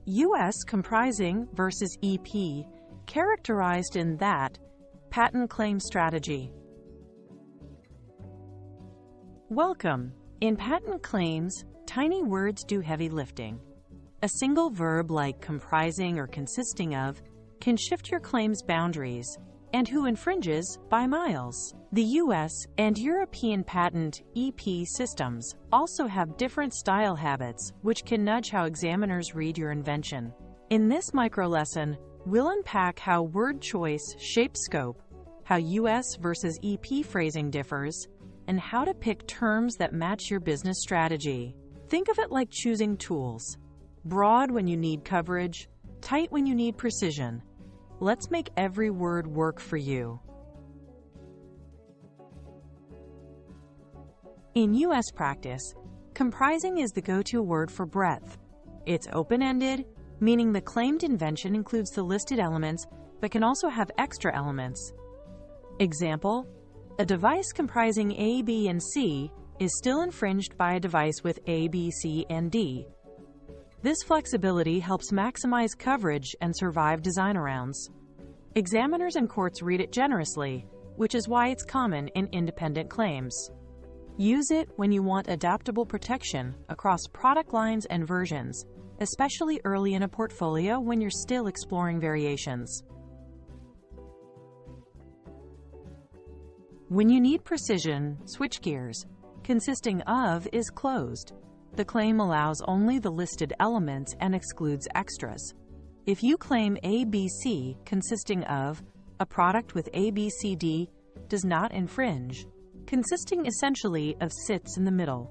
U.S. Comprising versus EP, Characterized in that, Patent Claim Strategy. Welcome. In patent claims, tiny words do heavy lifting. A single verb like comprising or consisting of can shift your claim's boundaries, and who infringes by miles. The US and European patent EP systems also have different style habits, which can nudge how examiners read your invention. In this micro-lesson, we'll unpack how word choice shapes scope, how US versus EP phrasing differs, and how to pick terms that match your business strategy. Think of it like choosing tools. Broad when you need coverage, tight when you need precision. Let's make every word work for you. In U.S. practice, comprising is the go-to word for breadth. It's open-ended, meaning the claimed invention includes the listed elements but can also have extra elements. Example: a device comprising A, B, and C is still infringed by a device with A, B, C, and D. This flexibility helps maximize coverage and survive design arounds. Examiners and courts read it generously, which is why it's common in independent claims. Use it when you want adaptable protection across product lines and versions, especially early in a portfolio when you're still exploring variations. When you need precision, switch gears. Consisting of is closed. The claim allows only the listed elements and excludes extras. If you claim ABC consisting of a product with ABCD does not infringe, consisting essentially of sits in the middle.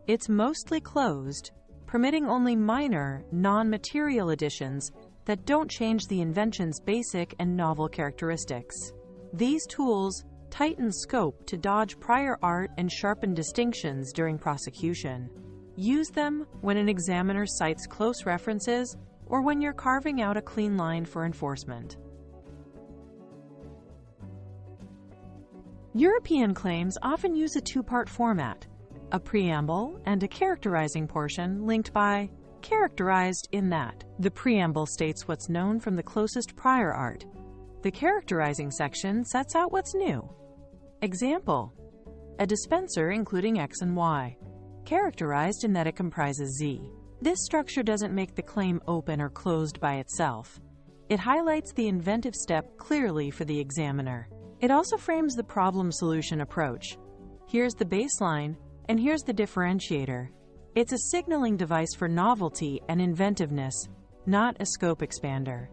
It's mostly closed, permitting only minor, non-material additions that don't change the invention's basic and novel characteristics. These tools tighten scope to dodge prior art and sharpen distinctions during prosecution. Use them when an examiner cites close references or when you're carving out a clean line for enforcement. European claims often use a two-part format, a preamble and a characterizing portion linked by characterized in that. The preamble states what's known from the closest prior art. The characterizing section sets out what's new. Example: a dispenser including X and Y, characterized in that it comprises Z. This structure doesn't make the claim open or closed by itself. It highlights the inventive step clearly for the examiner. It also frames the problem-solution approach. Here's the baseline, and here's the differentiator. It's a signaling device for novelty and inventiveness, not a scope expander.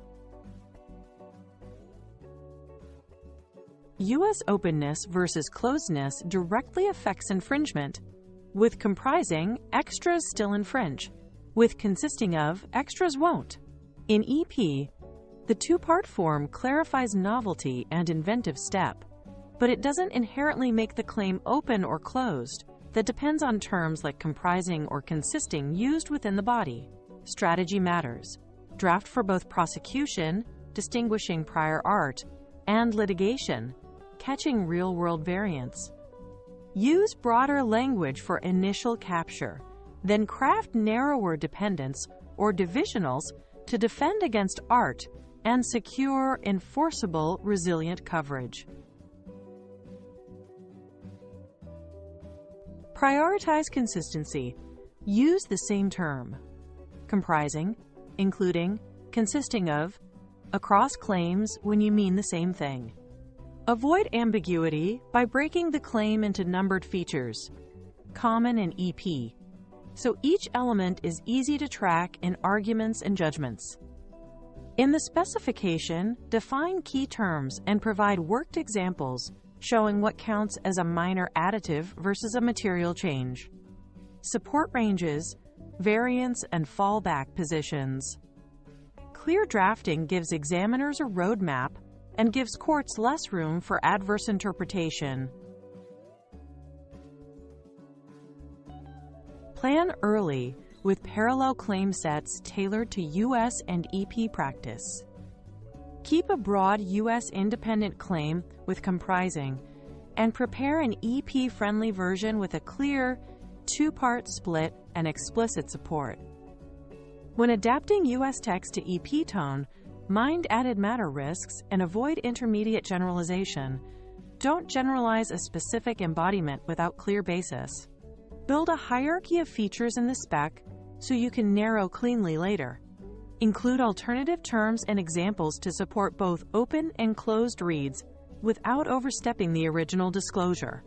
U.S. openness versus closedness directly affects infringement. With comprising, extras still infringe. With consisting of, extras won't. In EP, the two-part form clarifies novelty and inventive step, but it doesn't inherently make the claim open or closed. That depends on terms like comprising or consisting used within the body. Strategy matters. Draft for both prosecution, distinguishing prior art, and litigation, catching real-world variants. Use broader language for initial capture, then craft narrower dependents or divisionals to defend against art and secure enforceable, resilient coverage. Prioritize consistency. Use the same term. Comprising, including, consisting of, across claims when you mean the same thing. Avoid ambiguity by breaking the claim into numbered features, common in EP, so each element is easy to track in arguments and judgments. In the specification, define key terms and provide worked examples showing what counts as a minor additive versus a material change. Support ranges, variants, and fallback positions. Clear drafting gives examiners a roadmap and gives courts less room for adverse interpretation. Plan early with parallel claim sets tailored to U.S. and EP practice. Keep a broad U.S. independent claim with comprising, and prepare an EP-friendly version with a clear, two-part split and explicit support. When adapting U.S. text to EP tone, mind added matter risks and avoid intermediate generalization. Don't generalize a specific embodiment without clear basis. Build a hierarchy of features in the spec so you can narrow cleanly later. Include alternative terms and examples to support both open and closed reads without overstepping the original disclosure.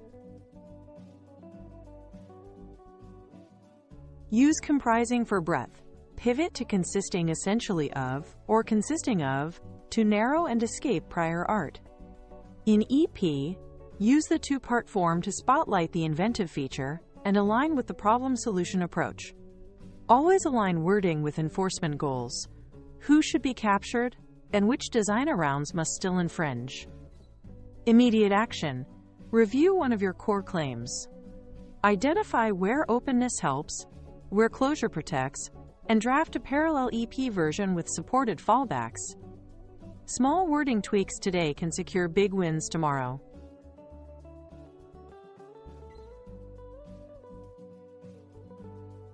Use comprising for breadth. Pivot to consisting essentially of or consisting of to narrow and escape prior art. In EP, use the two-part form to spotlight the inventive feature and align with the problem-solution approach. Always align wording with enforcement goals. Who should be captured, and which design rounds must still infringe. Immediate action. Review one of your core claims. Identify where openness helps, where closure protects, and draft a parallel EP version with supported fallbacks. Small wording tweaks today can secure big wins tomorrow.